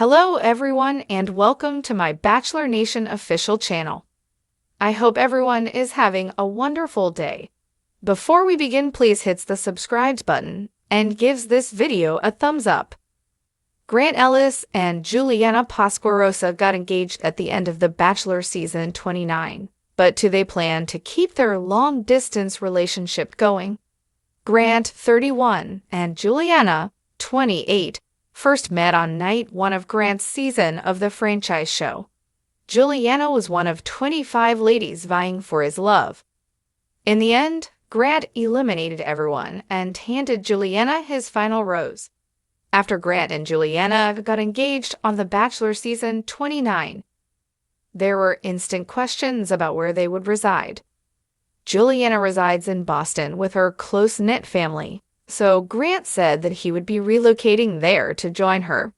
Hello everyone and welcome to my Bachelor Nation official channel. I hope everyone is having a wonderful day. Before we begin, please hit the subscribe button and gives this video a thumbs up. Grant Ellis and Juliana Pasquarosa got engaged at the end of the Bachelor season 29, but do they plan to keep their long-distance relationship going? Grant, 31, and Juliana, 28, first met on night one of Grant's season of the franchise show. Juliana was one of 25 ladies vying for his love. In the end, Grant eliminated everyone and handed Juliana his final rose. After Grant and Juliana got engaged on The Bachelor season 29, there were instant questions about where they would reside. Juliana resides in Boston with her close-knit family, so Grant said that he would be relocating there to join her.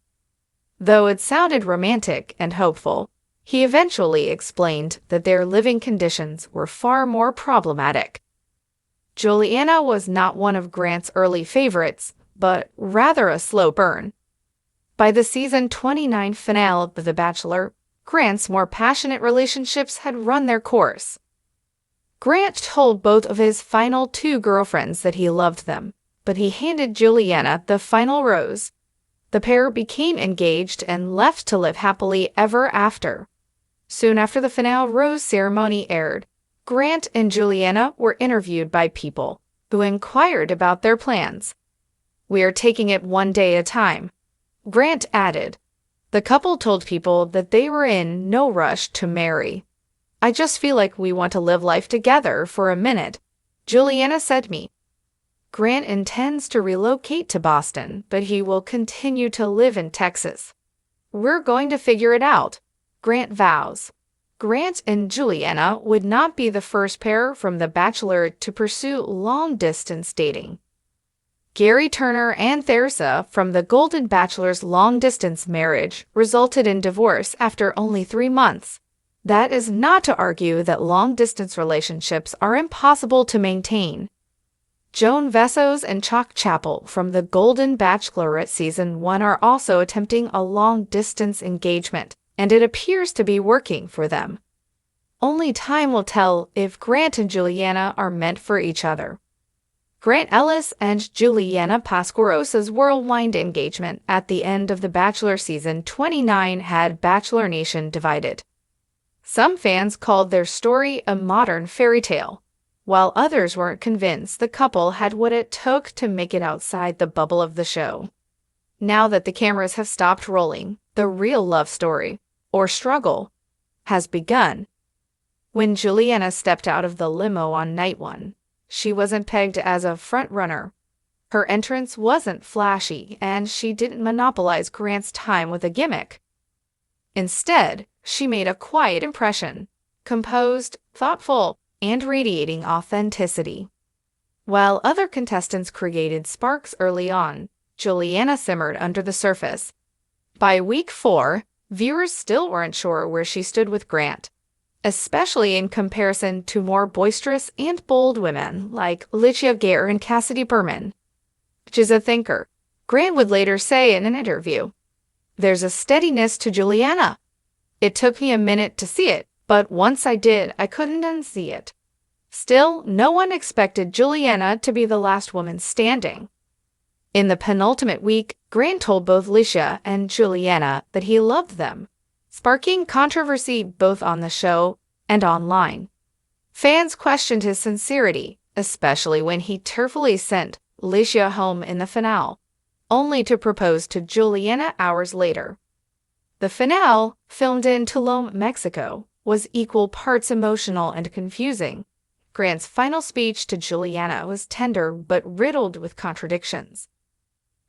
Though it sounded romantic and hopeful, he eventually explained that their living conditions were far more problematic. Juliana was not one of Grant's early favorites, but rather a slow burn. By the season 29 finale of The Bachelor, Grant's more passionate relationships had run their course. Grant told both of his final two girlfriends that he loved them, but he handed Juliana the final rose. The pair became engaged and left to live happily ever after. Soon after the finale rose ceremony aired, Grant and Juliana were interviewed by People, who inquired about their plans. "We are taking it one day at a time," Grant added. The couple told People that they were in no rush to marry. "I just feel like we want to live life together for a minute," Juliana said to me. Grant intends to relocate to Boston, but he will continue to live in Texas. "We're going to figure it out," Grant vows. Grant and Juliana would not be the first pair from The Bachelor to pursue long-distance dating. Gary Turner and Theresa from the Golden Bachelor's long-distance marriage resulted in divorce after only 3 months. That is not to argue that long-distance relationships are impossible to maintain. Joan Vessos and Chalk Chapel from the Golden Bachelorette Season 1 are also attempting a long-distance engagement, and it appears to be working for them. Only time will tell if Grant and Juliana are meant for each other. Grant Ellis and Juliana Pasquarosa's whirlwind engagement at the end of The Bachelor Season 29 had Bachelor Nation divided. Some fans called their story a modern fairy tale, while others weren't convinced the couple had what it took to make it outside the bubble of the show. Now that the cameras have stopped rolling, the real love story, or struggle, has begun. When Juliana stepped out of the limo on night one, she wasn't pegged as a front-runner. Her entrance wasn't flashy, and she didn't monopolize Grant's time with a gimmick. Instead, she made a quiet impression, composed, thoughtful, and radiating authenticity. While other contestants created sparks early on, Juliana simmered under the surface. By week 4, viewers still weren't sure where she stood with Grant, especially in comparison to more boisterous and bold women like Alicia Gare and Cassidy Berman. She's a thinker, Grant would later say in an interview. "There's a steadiness to Juliana. It took me a minute to see it, but once I did, I couldn't unsee it." Still, no one expected Juliana to be the last woman standing. In the penultimate week, Grant told both Alicia and Juliana that he loved them, sparking controversy both on the show and online. Fans questioned his sincerity, especially when he tearfully sent Alicia home in the finale, only to propose to Juliana hours later. The finale, filmed in Tulum, Mexico, was equal parts emotional and confusing. Grant's final speech to Juliana was tender but riddled with contradictions.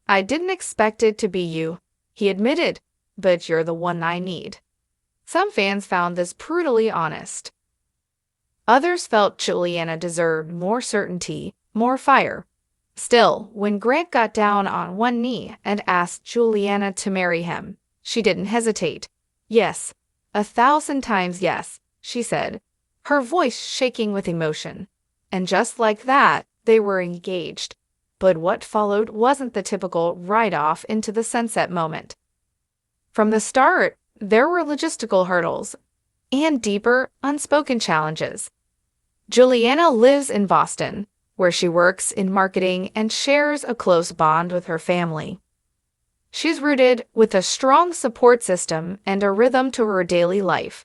"I didn't expect it to be you," he admitted, "but you're the one I need." Some fans found this brutally honest. Others felt Juliana deserved more certainty, more fire. Still, when Grant got down on one knee and asked Juliana to marry him, she didn't hesitate. "Yes, 1,000 times yes," she said, her voice shaking with emotion. And just like that, they were engaged. But what followed wasn't the typical ride-off into the sunset moment. From the start, there were logistical hurdles and deeper, unspoken challenges. Juliana lives in Boston, where she works in marketing and shares a close bond with her family. She's rooted with a strong support system and a rhythm to her daily life.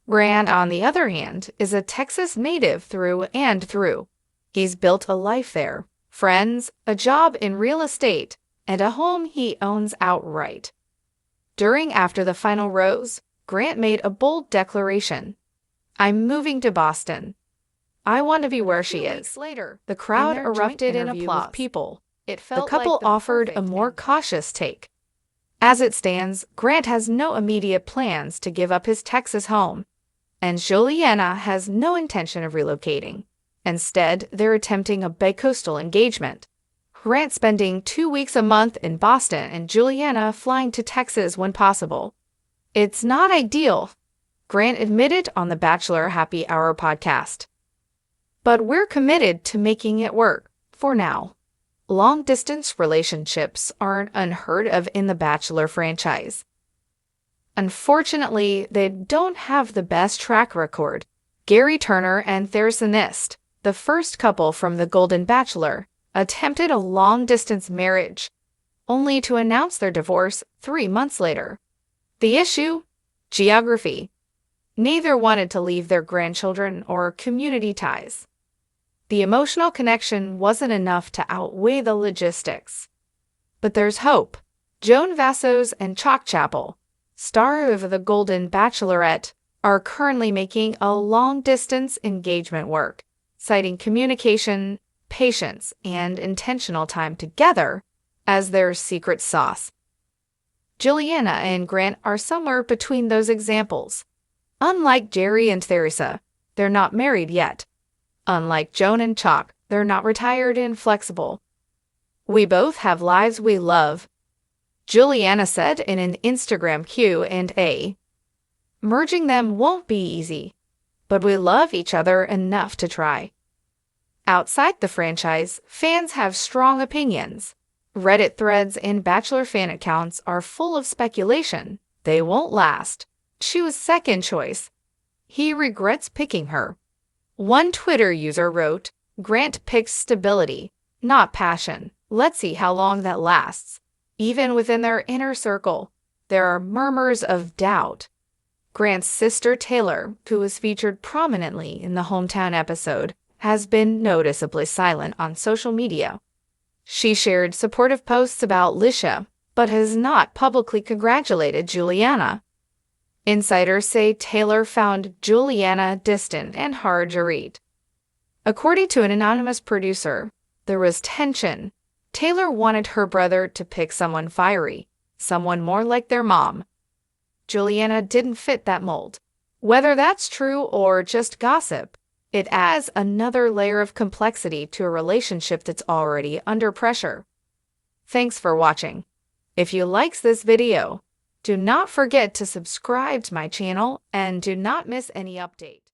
Grant, on the other hand, is a Texas native through and through. He's built a life there, friends, a job in real estate, and a home he owns outright. After the final rose, Grant made a bold declaration. "I'm moving to Boston. I want to be where she is." Later, the crowd erupted in applause. The couple offered a more cautious take. As it stands, Grant has no immediate plans to give up his Texas home, and Juliana has no intention of relocating. Instead, they're attempting a bicoastal engagement. Grant spending 2 weeks a month in Boston and Juliana flying to Texas when possible. "It's not ideal," Grant admitted on the Bachelor Happy Hour podcast. "But we're committed to making it work, for now." Long-distance relationships aren't unheard of in the Bachelor franchise. Unfortunately, they don't have the best track record. Gary Turner and Theresa Nist, the first couple from The Golden Bachelor, attempted a long-distance marriage, only to announce their divorce 3 months later. The issue? Geography. Neither wanted to leave their grandchildren or community ties. The emotional connection wasn't enough to outweigh the logistics. But there's hope. Joan Vassos and Chalk Chapel, star of The Golden Bachelorette, are currently making a long-distance engagement work, citing communication, patience, and intentional time together as their secret sauce. Juliana and Grant are somewhere between those examples. Unlike Jerry and Theresa, they're not married yet. Unlike Joan and Chalk, they're not retired and flexible. "We both have lives we love," Juliana said in an Instagram Q&A. "Merging them won't be easy, but we love each other enough to try." Outside the franchise, fans have strong opinions. Reddit threads and Bachelor fan accounts are full of speculation. They won't last. She was second choice. He regrets picking her. One Twitter user wrote, "Grant picks stability, not passion. Let's see how long that lasts." Even within their inner circle, there are murmurs of doubt. Grant's sister Taylor, who was featured prominently in the hometown episode, has been noticeably silent on social media. She shared supportive posts about Lisha, but has not publicly congratulated Juliana. Insiders say Taylor found Juliana distant and hard to read. According to an anonymous producer, there was tension. Taylor wanted her brother to pick someone fiery, someone more like their mom. Juliana didn't fit that mold. Whether that's true or just gossip, it adds another layer of complexity to a relationship that's already under pressure. Thanks for watching. If you liked this video, do not forget to subscribe to my channel and do not miss any updates.